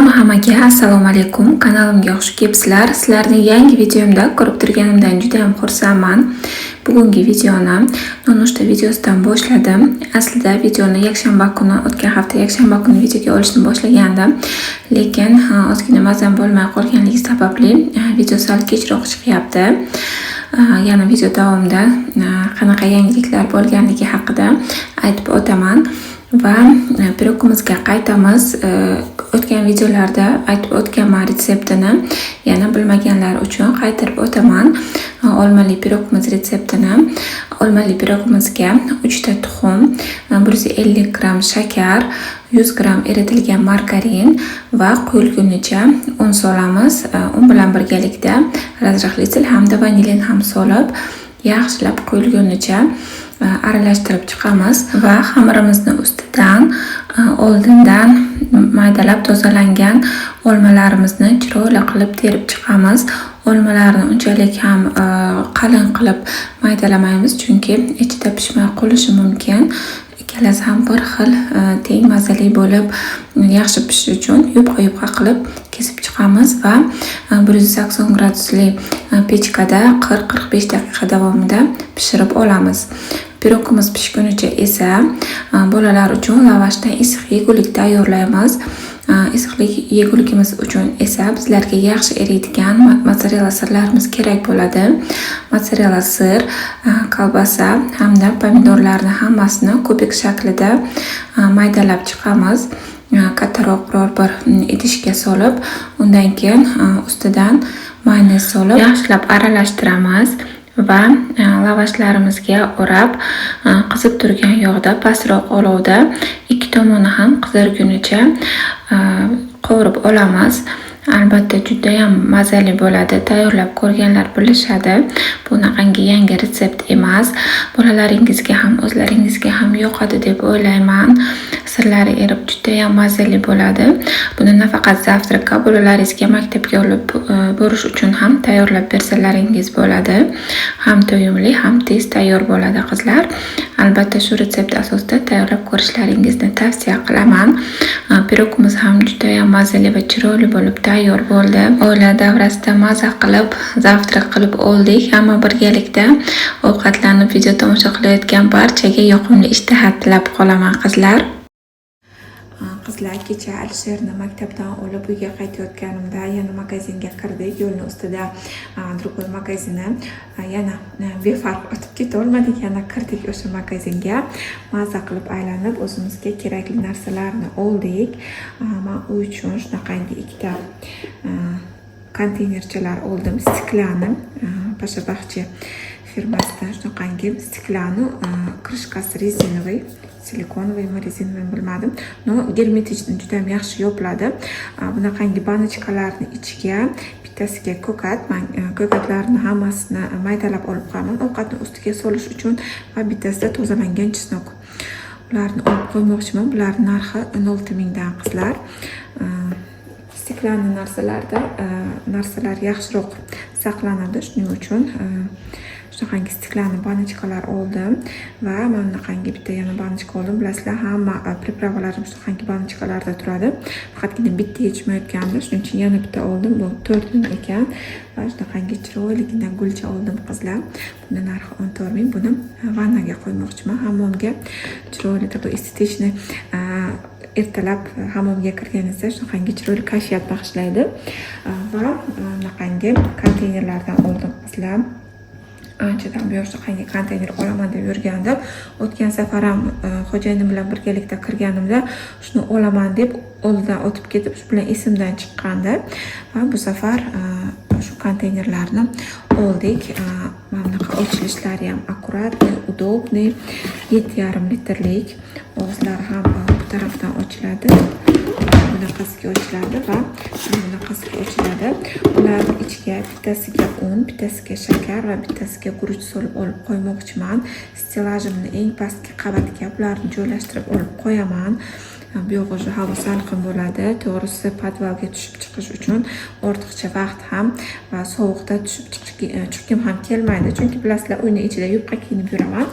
Salom hammaga, assalomu alaykum. Kanalimga xush kelibsizlar. Sizlarni yangi videomda ko'rib turganimdan juda ham xursandman. Bugungi videoni nonushta videosidan boshladim. Aslida videoni o'tgan hafta yakshanba kuni videoga olishni boshlagandim. Lekin ozgina mazam bo'lmay qolganligi sababli video sal kechroq chiqyapti. Yana video davomida qanaqa yangiliklar bo'lganligi haqida aytib o'taman. Va pirogimizga qaytamiz. O'tgan videolarda aytib o'tganman retseptini. Yana bilmaganlar uchun qaytarib o'taman. Olmali pirogimiz retseptini. Olmali pirogimizga 3 ta tuxum, 150 gram shakar, 100 gram eritilgan margarin va quyilgunicha un solamiz. Un bilan birgalikda razrahli sil hamda vanilin ham solib, yaxshilab quyilgunicha aralashtirib chiqamiz va xamirimizni ustidan oldindan maydalab tozalangan olmalarimizni chiroyli qilib terib chiqamiz. Olmalarni unchalik ham qalin qilib maydalamaymiz, chunki ichida pishmay qolishi mumkin. Ikkalasi ham bir xil teng mazali bo'lib, yaxshi pishishi uchun yupqa qilib kesib chiqamiz va 180 gradusli pechkada 40-45 daqiqa davomida pishirib olamiz. Pirogimiz pishgunicha esa bolalar uchun lavashdan issiq yegulik tayyorlaymiz. Issiqlik yeguligimiz uchun esa bizlarga yaxshi eriydigan mozzarella sirlarimiz kerak bo'ladi. Mozzarella sir, kolbasa hamda pomidorlarni hammasini kubik shaklida maydalab chiqamiz. Kattaroq biror bir idishga solib, undan keyin ustidan mayonez solib yaxshilab aralashtiramiz. Va lavashlarimizga o'rab qizib turgan yog'da pastroq olovda ikki tomoni ham qizargunicha qovurib olamiz. Albatta juda ham mazali bo'ladi. Tayyorlab ko'rganlar bilishadi. Bunaqangi yangi retsept emas. Bolalaringizga ham o'zlaringizga ham yoqadi deb o'ylayman. Sirlari erib juda ham mazali bo'ladi. Buni nafaqat zavtrakka, bolalaringizga maktabga olib borish uchun ham tayyorlab bersalaringiz bo'ladi. Ham to'yimli, ham tez tayyor bo'ladi qizlar. Albatta shu retsept asosida tayyorlab ko'rishlaringizni tavsiya qilaman. Pirogimiz ham juda ham mazali va chiroyli bo'lib tayyor bo'ldi. Oila davrasida maza qilib, zavtrak qilib oldik. Hamma birgalikda ovqatlanib video tomosha qilayotgan barchaga yoqimli ishtaha tilab qolaman qizlar. Qizlar kecha Alisherni maktabdan olib uyga qaytayotganimda yana magazinga kirdik. Yo'lning ustida Drugol magazini. Yana befarq o'tib keta olmadik, yana kirdik o'sha magazinga. Maza qilib aylanib o'zimizga kerakli narsalarni oldik. Men uy uchun shunaqangi ikkita konteynerchalar oldim. Stiklani Pashabaxchi firmasidan shunaqangi stiklani krishkasi rezinoviy, silikonoviy rezinoviy bilmadim. No, germetichni juda ham yaxshi yopiladi. Bunaqangi banachkalarni ichiga bittasiga ko'kat, men ko'katlarni hammasini maydalab olib qo'yaman ovqatni ustiga solish uchun va bittasida tozalangan chesnok. Ularni olib qo'ymoqchiman. Bularning narxi 16 mingdan qizlar. Stiklanli narsalar yaxshiroq saqlanadi, shuning uchun shunaqangi stiklanli banachkalar oldim va mana bunaqangi bitta yana banachka oldim. Bilasizlar, hamma pripravalarim shunaqangi banachkalarda turadi. Faqatgina bitta yetishmayotgandi, shuning uchun yana bitta oldim. Bu 4 ming ekan va shunaqangi chiroyligina gulcha oldim qizlar. Buni narxi 14 ming. Buni vannaga qo'ymoqchiman, hammomga chiroyli bu estetichni ertalab hammomga kirganingizda shunaqangi chiroyli kayfiyat bag'ishlaydi. Va bunaqangi konteynerlardan oldim qizlar. Anchadan buyon shunaqangi konteyner olaman deb yurgandim. O'tgan safar ham xo'jayinim bilan birgalikda kirganimda shuni olaman deb oldidan o'tib ketib, shu bilan esimdan chiqqandi. Va bu safar shu konteynerlarni oldik. Mana bunaqa ochilishlari ham akkuratniy, udobniy. 7,5 litrlik. Og'izlari ham bu tarafdan ochiladi. Bunaqasiga ochiladi va bunaqasiga ochiladi. Ularning ichiga bittasiga un, bittasiga shakar va bittasiga guruch solib olib qo'ymoqchiman. Stelajimni eng pastki qavatga bularni joylashtirib olib qo'yaman. Bu yo'q o'sha havo salqin bo'ladi. To'g'risi podvalga tushib chiqish uchun ortiqcha vaqt ham va sovuqda tushib chiqkim ham kelmaydi. Chunki bilasizlar, uyning ichida yupqa kiyinib yuraman.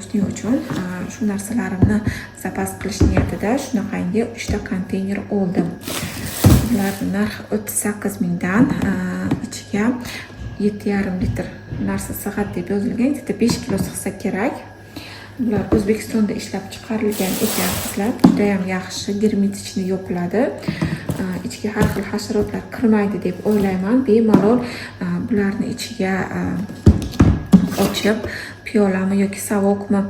Shuning uchun shu narsalarimni zapas qilish niyatida shunaqangi 3 ta konteyner oldim. Bularning narxi 38 mingdan, ichiga 7,5 litr narsa sig'adi deb yozilgan. Bitta 5 kilo sig'sa kerak. Bular O'zbekistonda ishlab chiqarilgan ekan qizlar. Juda ham yaxshi, germetichni yo'qladi. Ichiga har xil hasharotlar kirmaydi deb o'ylayman. Bemalol bularni ichiga ochib, piyolami yoki savokmi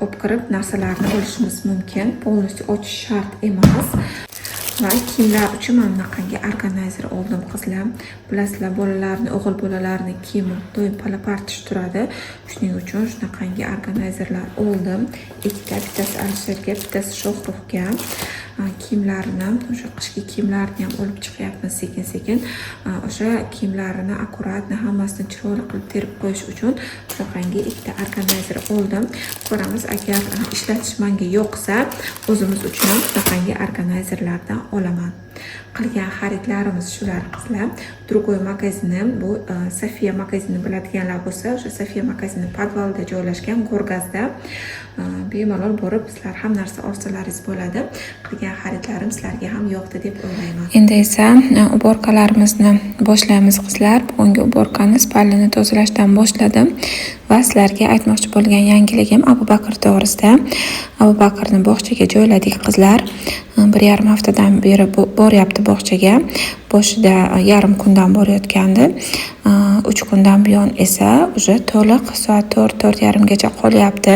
olib kirib narsalarni olishimiz mumkin. Polностью ochish shart emas. Va kiyimlar uchun mana bunaqangi organizer oldim qizlar. Bilasizlar, bolalarni, o'g'il bolalarni kiyimi doim palapartish turadi. Shuning uchun shunaqangi organizerlar oldim. Ikkita, bittasi Alisherga, bittasi Shohrufga. Kiyimlarini, o'sha qishki kiyimlarni ham olib chiqyapmiz sekin-sekin. O'sha kiyimlarini akkuratni hammasini chiroyli qilib terib qo'yish uchun shunaqangi ikkita organizer oldim. Ko'ramiz, agar ishlatish menga yo'qsa, o'zimiz uchun ham shunaqangi organizerlardan olaman. Qilgan xaridlarimiz shular qizlar. Другой magazini, bu Safiya magazini biladiganlar bo'lsa, o'sha Safiya magazini podvalda joylashgan, Go'rgazda. Bemalol borib sizlar ham narsa olsalaringiz bo'ladi. Qilgan xaridlarim sizlarga ham yoqdi deb o'ylayman. Endi esa uborkalarimizni boshlaymiz qizlar. Bugungi uborkani spalnini tozalashdan boshladim va sizlarga aytmoqchi bo'lgan yangiligim Abu Bakr to'g'risida. Abu Bakrni bog'chaga joyladik qizlar. 1,5 haftadan beri boryapti bog'chaga. Boshida yarim kundan borayotgandi. 3 kundan buyon esa уже to'liq soat 4-4:30 gacha qolyapti.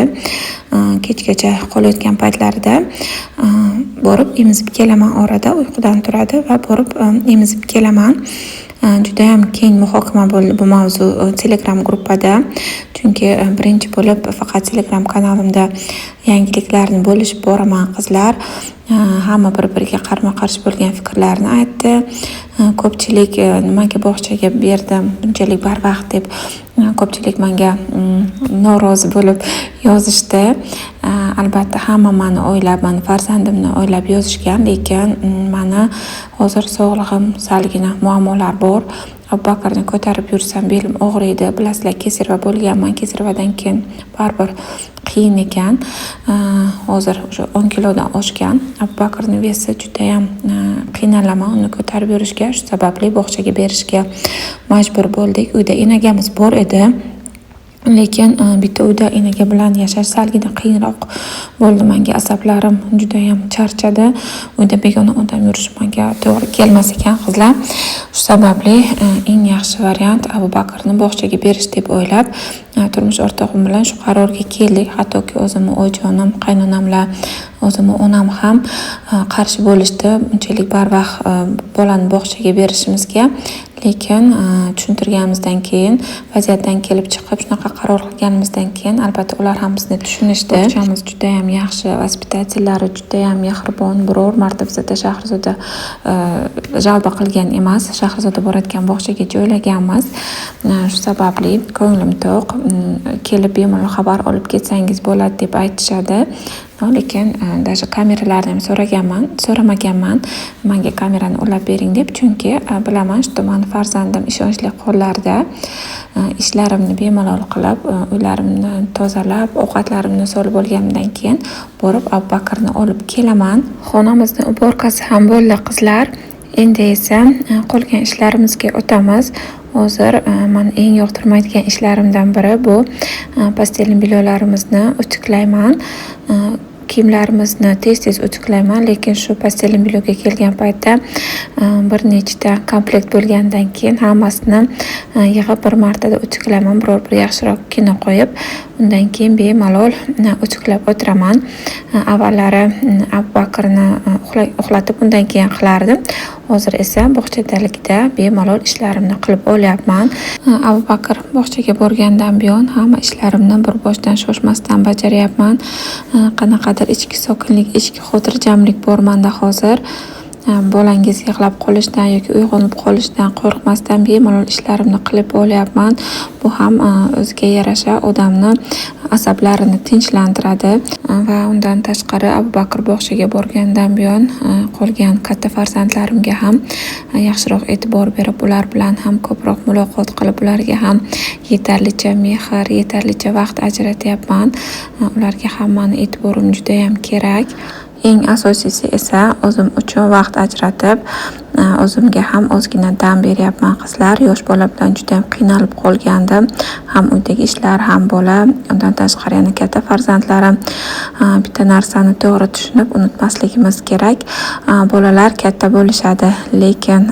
Kechgacha qolayotgan paytlarida borib emizib kelaman, orada uyqudan turadi va borib emizib kelaman. Juda ham keng muhokama bo'ldi bu mavzu Telegram gruppada. Chunki birinchi bo'lib faqat Telegram kanalimda yangiliklarni bo'lishib boraman qizlar. Hamma bir-biriga qarama-qarshi bo'lgan fikrlarni aytdi. Ko'pchilik nimaga bog'chaga berdim bunchalik barvaqt deb ko'pchilik menga norozi bo'lib yozishdi. Albatta hamma meni o'ylab, meni farzandimni o'ylab yozishgan, lekin meni hozir sog'lig'im salgina muammolar bor. Abu Bakrni ko'tarib yursam belim og'riydi. Bilasizlar, kesirva bo'lganman. Kesirvadan keyin baribir qiyin ekan. Hozir o'sha 10 kilodan oshgan. Abu Bakrning vesi juda ham qiynalaman uni ko'tarib yurishga. Shu sababli bog'chaga berishga majbur bo'ldik. Uyda enagamiz bor edi. Lekin bitta uyda enaga bilan yashash salgina qiyinroq bo'ldi menga. Asablarim juda ham charchadi. Uyda begona odam yurish menga to'g'ri kelmas ekan qizlar. Shu sababli eng yaxshi variant Abu Bakrni bog'chaga berish deb o'ylab turmush o'rtog'im bilan shu qarorga keldik. Hattoki o'zimni o'yjonim, qaynonamlar, o'zimni onam ham qarshi bo'lishdi bunchalik barvaqt bolani bog'chaga berishimizga. Lekin tushuntirganimizdan keyin, vaziyatdan kelib chiqib shunaqa qaror qilganimizdan keyin albatta ular ham bizni tushunishdi. Bog'chamiz juda ham yaxshi, vaspitatelari juda ham mehribon. Biror marta bizda Shahrizoda jalba qilgan emas. Shahrizoda boradigan bog'chaga joylaganmiz. Shu sababli ko'nglim to'q. Kelib bemalol xabar olib ketsangiz bo'ladi deb aytishadi. Lekin даже kameralarni ham so'ramaganman. Menga kamerani ulab bering deb, chunki bilaman, что meni farzandim ishonchli qo'llarda. Ishlarimni bemalol qilib, uylarimni tozalab, ovqatlarimni solib bo'lganimdan keyin borib Abu Bakrni olib kelaman. Xonamizni uborkasi ham bo'ldi qizlar. Endi esa qolgan ishlarimizga o'tamiz. Hozir men eng yoqtirmaydigan ishlarimdan biri bu pastelni bilolarimizni utiklayman. Kiyimlarimizni tez-tez utiklayman, lekin shu pastelni biloga kelgan paytda bir nechta komplekt bo'lgandan keyin hammasini yig'ib bir martada utiklayman, biror bir yaxshiroq kino qo'yib, undan keyin bemalol utiklab o'tiraman. Avvallari Abu Bakrni uxlatib undan keyin qilardim. Hozir esa bog'chadaligida bemalol ishlarimni qilib olyapman. Abu Bakr bog'chaga borgandan buyon hamma ishlarimni bir boshdan shoshmasdan bajaryapman. Qanaqadir ichki sokinlik, ichki xotirjamlik bor menda hozir. Bolangiz yig'lab qolishdan yoki uyg'onib qolishdan qo'rqmasdan bemalol ishlarimni qilib olyapman. Bu ham o'ziga yarasha odamni asablarini tinchlantiradi va undan tashqari Abu Bakr bog'chaga borgandan buyon qolgan katta farzandlarimga ham yaxshiroq e'tibor berib, ular bilan ham ko'proq muloqot qilib, ularga ham yetarlicha mehr, yetarlicha vaqt ajratyapman. Ularga ham meni e'tiborim juda ham kerak. eng asosiysi esa o'zim uchun vaqt ajratib, o'zimga ham ozgina dam beryapman qizlar. Yosh bola bilan juda ham qiynalib qolgandim. Ham uydagi ishlar, ham bola, undan tashqari yana katta farzandlarim. Bitta narsani to'g'ri tushunib unutmasligimiz kerak. Bolalar katta bo'lishadi, lekin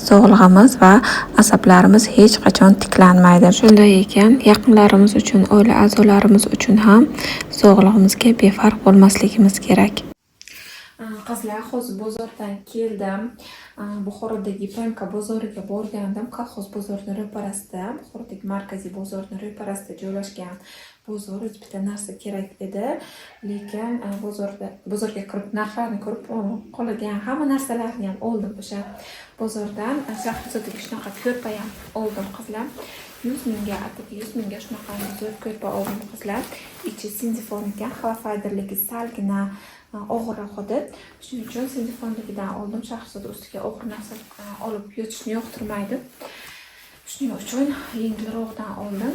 sog'lig'imiz va asablarimiz hech qachon tiklanmaydi. Shunday ekan, yaqinlarimiz uchun, oila a'zolarimiz uchun ham sog'lig'imizga befarq bo'lmasligimiz kerak. Qizlar, hozir bozordan keldim. Buxorodagi PMK bozoriga borgandim. Kolxoz bozorining ro'parasida, Buxorodagi markaziy bozorning ro'parasida joylashgan bozor. Bitta narsa kerak edi, lekin bozorga kirib narxlarni ko'rib qolgan hamma narsalarni ham oldim. O'sha bozordan Shahrisabzdagi shunaqa ko'rpa ham oldim qizlar. 100 mingga, atigi 100 mingga shunaqa zo'r ko'rpa oldim qizlar. Ichi sindifon ekan, xavafadirligi salgina og'irroq edi. Shuning uchun sindifonligidan oldim. Shahrisabz ustiga og'ir narsa olib yotishni yoqtirmaydi. Shuning uchun yengilroqdan oldim.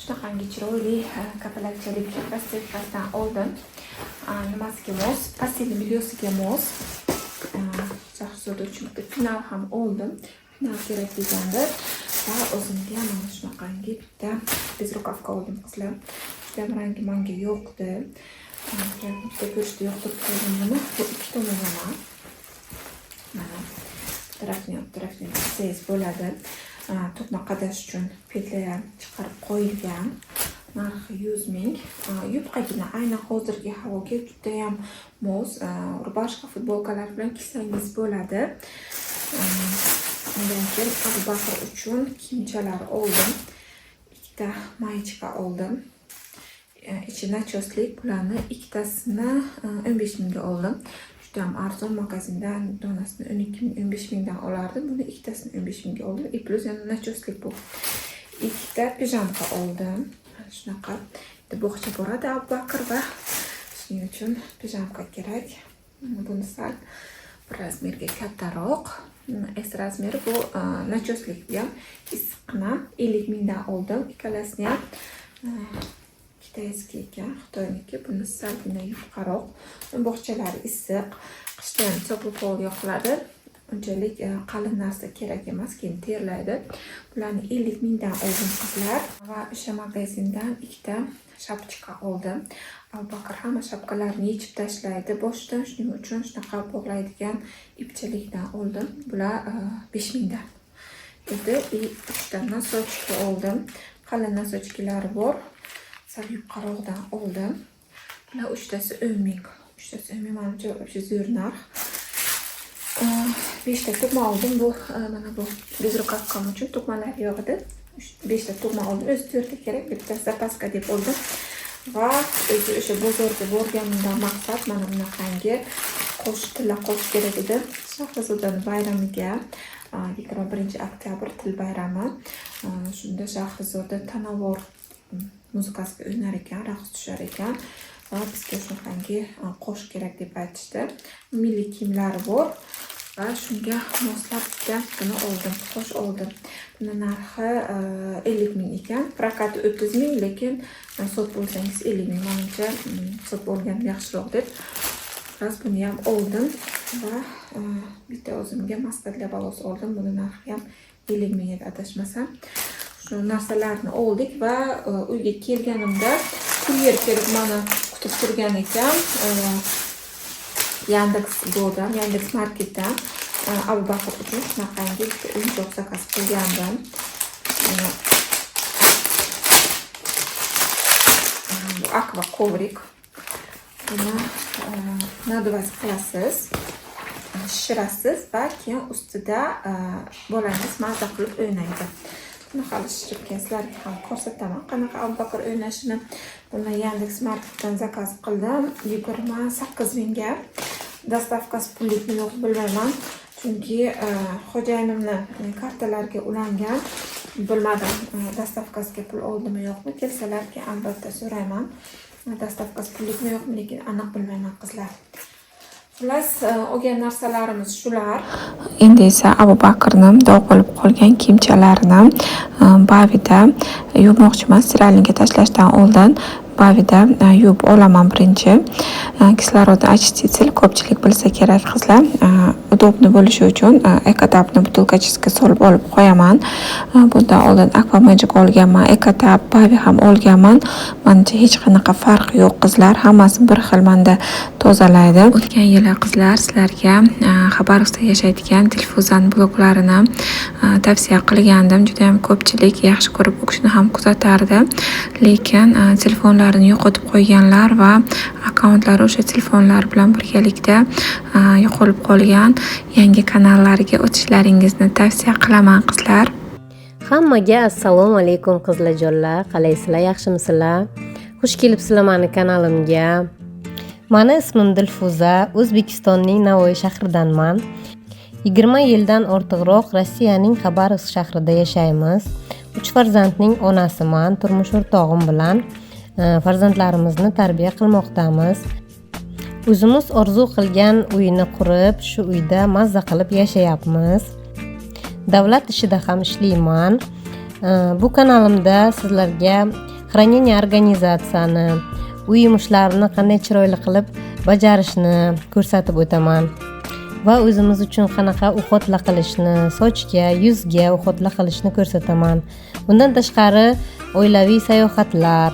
Shunaqangi chiroyli kapalakchalik plastikkasidan oldim. Nimasiga mos, pastelni milyosiga mos. Shahrisabz uchun final ham oldim. Final kerak deganda va o'zimga mana shunaqangi bitta bezrukavka oldim qizlar. Juda ham rangi menga yoqdi. Bitta ko'rishda yoqtirib qo'ydim buni. Bu ikki tomonlama. Mana tarafni siz bo'ladi. To'qma qadash uchun petlar ham chiqarib qo'yilgan. Narxi 100 ming. Yupqagina aynan hozirgi havoga juda ham mos. Rubashka, futbolkalar bilan kiysangiz bo'ladi. Undan keyin Abu Bakr uchun kiyimchalar oldim. Ikkita mayichka oldim. İçi nachoslik, bularni ikkitasini 15 mingga oldim. Juda ham arzon, magazindan donasini 12 ming, 15 mingdan olardim. Buni ikkitasini 15 mingga oldim. Plus yana nachoslik bu. Ikkita pijamka oldim. Shunaqa bog'cha boradi Abu Bakr va shuning uchun pijamka kerak. Buni sal bir razmerga kattaroq. S razmeri bu nachoslik ham issiqqina 50 mingdan oldim. Ikkalasini ham kitayski ekan, Xitoyniki. Buni salgina yupqaroq. Bog'chalari issiq, qishda ham sopol yoqiladi. Unchalik qalin narsa kerak emas, keyin terlaydi. Bularni 50 mingdan oldim qizlar va o'sha magazindan ikkita shapchika oldim. Abu Bakr hamma shapkalarni yechib tashlaydi boshidan, shuning uchun shunaqa bog'laydigan ipchalikdan oldim. Bular 5 mingdan edi. 3 ta nosochka oldim. Qalin nosochkalari bor. Sal yupqaroqdan oldim. Bular 3tasi 10 ming. 3tasi 10 ming, menimcha o'sha zo'r narx. 5 ta tugma oldim. Bu mana bu bezrukavkam uchun tugmalari yo'q edi. 5 ta tugma oldim. O'zi 4 ta kerak, bitta zapaska deb oldim. Va o'sha bozorga borganimdan maqsad mana bunaqangi tilla qo'shish kerak edi. Shahrisabz bayramiga 21-oktyabr til bayrami. Shunda Shahrisabzda tanovvur muzikasiga o'ynar ekan, raqs tushar ekan va bizga shunaqangi qo'shiq kerak deb aytishdi. Milliy kiyimlari bor va shunga moslab buni oldim, qo'sh oldim. Buni narxi 50 ming ekan, prokati 30 ming, lekin sot bo'lsangiz 50 ming. Menimcha sot bo'lgan yaxshiroq deb ras buni ham oldim va bitta o'zimga mastadli balos oldim. Buni narxi ham 50 ming edi adashmasam. Shu narsalarni oldik va uyga kelganimda kuryer kelib meni kutib turgan ekan. Yandex Marketdan Abu Bakr uchun shunaqangi o'yinchoq zakaz qilgandim. Bu akva kovrik. Buni naduvas qilasiz, shirasiz va keyin ustida bolangiz mazza qilib o'ynaydi. Buni hali shiribgan sizlarga ham ko'rsataman qanaqa Abu Bakr o'ynashini. Buni Yandex Marketdan zakaz qildim 28 mingga. Dastavkasi pullikmi yo'q bilmayman. Chunki xo'jayinimni kartalariga ulangan. Bilmadim dastavkasiga pul oldimi yo'qmi. Kelsalarga albatta so'rayman. Dastavkasi pullikmi yo'qmi, lekin aniq bilmayman qizlar. Xullas, olgan narsalarimiz shular. Endi esa Abu Bakrning dog' bo'lib qolgan kiyimchalarini bavida yuvmoqchiman. Stiralniga tashlashdan oldin bavida yuvib olaman birinchi. Kislorod очиститель ko'pchilik bilsa kerak qizlar. Udobni bo'lishi uchun Ekotabni butilkachasiga solib olib qo'yaman. Bundan oldin Aqua Magic olganman, Ekotab, Bavi ham olganman. Menimcha hech qanaqa farq yo'q qizlar. Hammasi bir xil menda tozalaydi. O'tgan yili qizlar sizlarga Xabarovskda yashaydigan Dilfuzani bloklarini tavsiya qilgandim. Juda ham ko'pchilik yaxshi ko'rib o'qishni ham kuzatardi. Lekin telefonlarini yo'qotib qo'yganlar va akkauntlari o'sha telefonlar bilan birgalikda yo'qolib qolgan yangi kanallariga o'tishlaringizni tavsiya qilaman qizlar. Hammaga assalomu alaykum qizlarjonlar. Qalaysizlar, yaxshimisizlar? Xush kelibsizlar meni kanalimga. Meni ismim Dilfuza, O'zbekistonning Navoiy shahridanman. 20 yildan ortiqroq Rossiyaning Xabarovsk shahrida yashaymiz. 3 farzandning onasiman. Turmush o'rtog'im bilan farzandlarimizni tarbiya qilmoqdamiz. O'zimiz orzu qilgan uyni qurib, shu uyda mazza qilib yashayapmiz. Davlat ishida ham ishlayman. Bu kanalimda sizlarga xranение organizatsiyani, uy yumushlarini qanday chiroyli qilib bajarishni ko'rsatib o'taman. Va o'zimiz uchun qanaqa uxotla qilishni, sochga, yuzga uxotla qilishni ko'rsataman. Bundan tashqari oilaviy sayohatlar,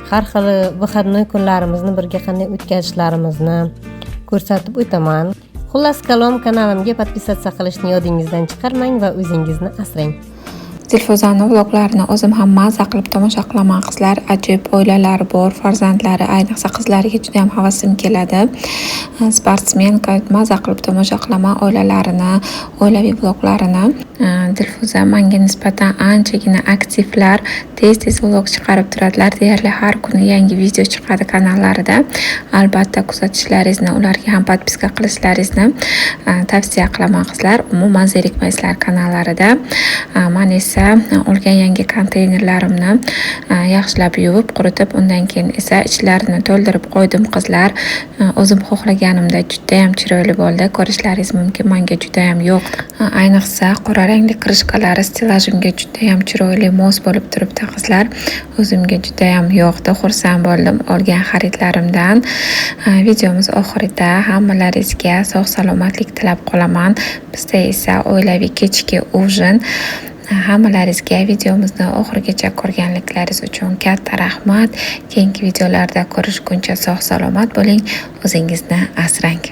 har xil выходной kunlarimizni birga qanday o'tkazishlarimizni ko'rsatib o'taman. Xullas kalom, kanalimga podpisatsiya qilishni yodingizdan chiqarmang va o'zingizni asrang. Dilfuzani vloklarini o'zim ham mazza qilib tomosha qilaman qizlar. Ajoyib oilalari bor, farzandlari, ayniqsa qizlariga juda ham havasim keladi. Sportsmenka mazza qilib tomosha qilaman oilalarini, oilaviy vloklarini. Dilfuza menga nisbatan anchagina aktivlar, tez vlog chiqarib turadilar. Deyarli har kuni yangi video chiqadi kanallarida. Albatta kuzatishlaringizni, ularga ham podpiska qilishlaringizni tavsiya qilaman qizlar. Umuman zerikmaysizlar kanallarida. Men esa olgan yangi konteynerlarimni yaxshilab yuvib, quritib, undan keyin esa ichlarini to'ldirib qo'ydim qizlar. O'zim xohlaganimda juda ham chiroyli bo'ldi. Ko'rishlaringiz mumkin, menga juda ham yoqdi. Ayniqsa qora rangli krishkalari stilajimga juda ham chiroyli mos bo'lib turibdi qizlar. O'zimga juda ham yoqdi, xursand bo'ldim olgan xaridlarimdan. Videomiz oxirida hammalaringizga sog' salomatlik tilab qolaman. Bizda esa oilaviy kechki ujin. Hammalaringizga videomizni oxirigacha ko'rganliklaringiz uchun katta rahmat. Keyingi videolarda ko'rishguncha sog' salomat bo'ling, o'zingizni asrang.